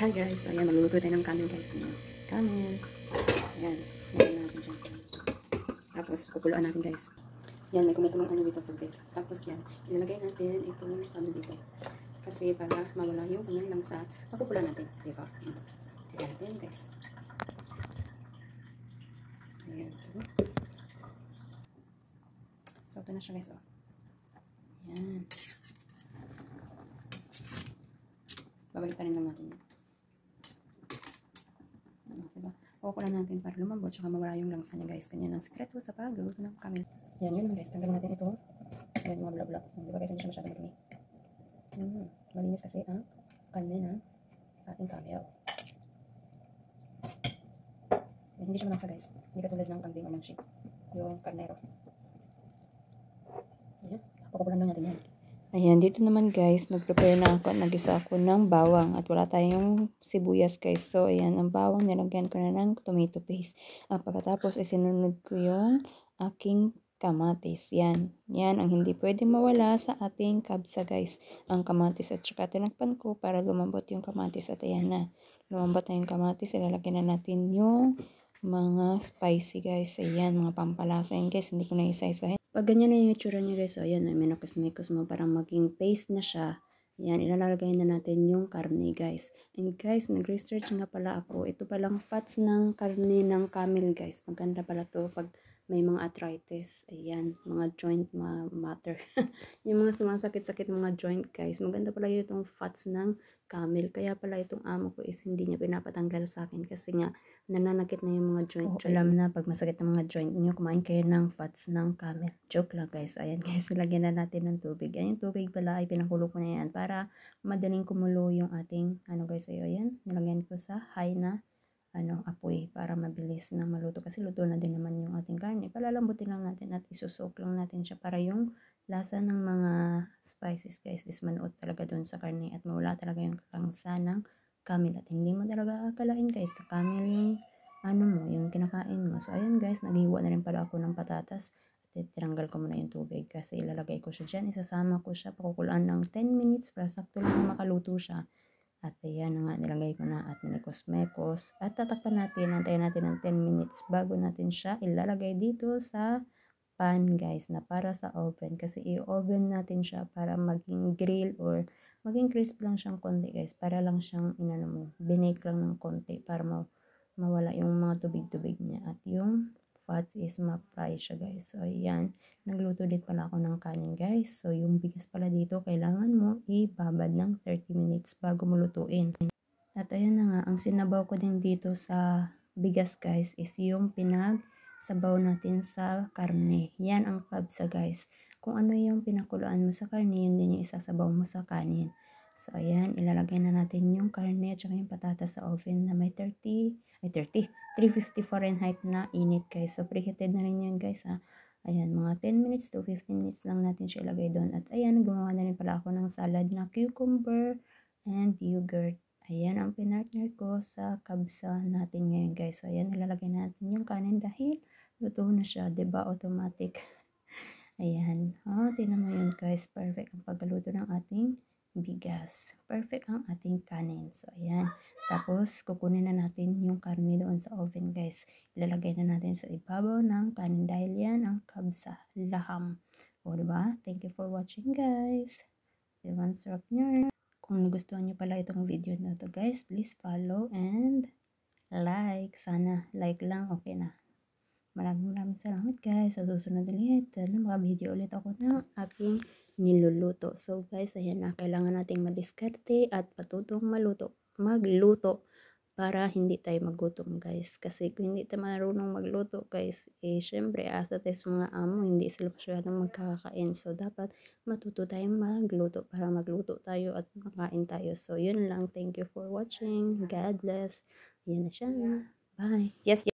Hi guys, ayan, magluluto tayo ng kanin guys. Kanin. Ayan, lagyan natin siya. Tapos, kukuluan natin guys. Yan, may kumukulong ano dito, tubig. Tapos yan, ilalagay natin itong ano dito. Kasi para mawala yung kanyang langsa, makukulan natin. Diba? Tignan natin guys. Ayan. So, ito na siya guys. Oh. Ayan. Babalikan lang natin yan. Diba? Kukulan natin para lumambot tsaka mawala yung langsa niya guys. Ganyan ang sekreto sa pagluluto ng kanin. Yan yun guys. Tanggalin natin ito. Ayan mga blok-blok. Diba guys, hindi siya masyadong madumi. Malinis kasi ang kanin ng ating kamel. Hindi siya malangsa guys. Hindi katulad ng kambing o ng sheep. Yung karnero. Ayan. Kukulan lang natin yan. Ayan, dito naman guys, nag-prepare na ako, nag-isa ako ng bawang at wala tayong sibuyas guys. So, ayan, ang bawang nilagyan ko na ng tomato paste. At pagkatapos, isinunod ko yung aking kamatis. Yan, yan ang hindi pwede mawala sa ating kabsa guys. Ang kamatis at saka tinakpan ko para lumambot yung kamatis. At ayan na, lumambot na yung kamatis. Ilalagyan na natin yung mga spicy guys. Ayan, mga pampalasa yan guys. Hindi ko na isa-isahin. Pag ganyan na yung itsura niya guys, so ayan, minukos-mikos mo parang maging paste na siya. Ayan, ilalagay na natin yung karne guys. And guys, nag-research nga pala ako. Ito palang fats ng karne ng camel guys. Maganda pala to pag may mga arthritis. Ayan, mga joint matter. Yung mga sumasakit-sakit mga joint guys. Maganda pala itong fats ng camel. Kaya pala itong amo ko is hindi niya pinapatanggal sa akin. Kasi nga, nananakit na yung mga joint. Alam na, pag masakit ng mga joint niyo, kumain kayo ng fats ng camel. Joke lang guys. Ayan guys, lagyan na natin ng tubig. Ayan, yung tubig pala ay pinakulo ko na yan para madaling kumulo yung ating, ano guys, ayan, nilagyan ko sa high na apoy para mabilis na maluto kasi luto na din naman yung ating karne. Palalambutin lang natin at isusok lang natin siya para yung lasa ng mga spices guys is manuot talaga doon sa karne at mawala talaga yung langsa ng camel at hindi mo talaga akalain guys na camel yung yung kinakain mo. So ayun guys, naghiwa na rin pala ako ng patatas at tinanggal ko muna yung tubig kasi ilalagay ko siya dyan. Isasama ko siya, pakukulaan ng 10 minutes para sakto lang makaluto siya. At ayan nga, nilagay ko na at minikos-mekos. At tatakpan natin, antayin natin ng 10 minutes bago natin siya ilalagay dito sa pan guys na para sa oven. Kasi i-oven natin siya para maging grill or maging crisp lang siyang konti guys. Para lang siyang binake lang ng konti para mawala yung mga tubig-tubig niya. At yung fats is ma-fry siya guys. So ayan, nagluto din pala ako ng kanin guys. So yung bigas pala dito, kailangan mo ibabad ng 30 minutes bago mo lutuin. At ayun na nga, ang sinabaw ko din dito sa bigas guys is yung pinagsabaw natin sa karne. Yan ang pabsa guys. Kung ano yung pinakuluan mo sa karne, yun din yung isasabaw mo sa kanin. So ayan, ilalagay na natin yung karne at saka yung patatas sa oven na may 350 Fahrenheit na init guys. So preheated na rin yan guys ha. Ayan, mga 10 minutes to 15 minutes lang natin siya ilagay doon. At ayan, gumawa na rin pala ako ng salad na cucumber and yogurt. Ayan ang pinartner ko sa kabsa natin ngayon guys. So ayan, ilalagay natin yung kanin dahil luto na siya, diba? Automatic. Ayan. Tingnan mo yun guys. Perfect ang pagluto ng ating bigas. Perfect ang ating kanin. So ayan. Tapos kukunin na natin yung karne doon sa oven guys. Ilalagay na natin sa ibabaw ng kanin dahil yan ang kabsa, laham. O diba? Thank you for watching guys. Diba ang sarap niya. Kung nagustuhan nyo pala itong video na to guys, please follow and like. Sana like lang, okay na. Maraming salamat guys. Sa susunod ulit na maka-video ulit ako ng aking niluluto. So guys, ayan na. Kailangan nating madiskarte at patutong magluto para hindi tayo magutom guys. Kasi kung hindi tayo marunong magluto guys, syempre asa tayo sa mga amo, hindi sila masyadong magkakain. So dapat matuto tayong magluto para magluto tayo at makain tayo. So yun lang. Thank you for watching. God bless. Ayan na siya. Bye. Yes.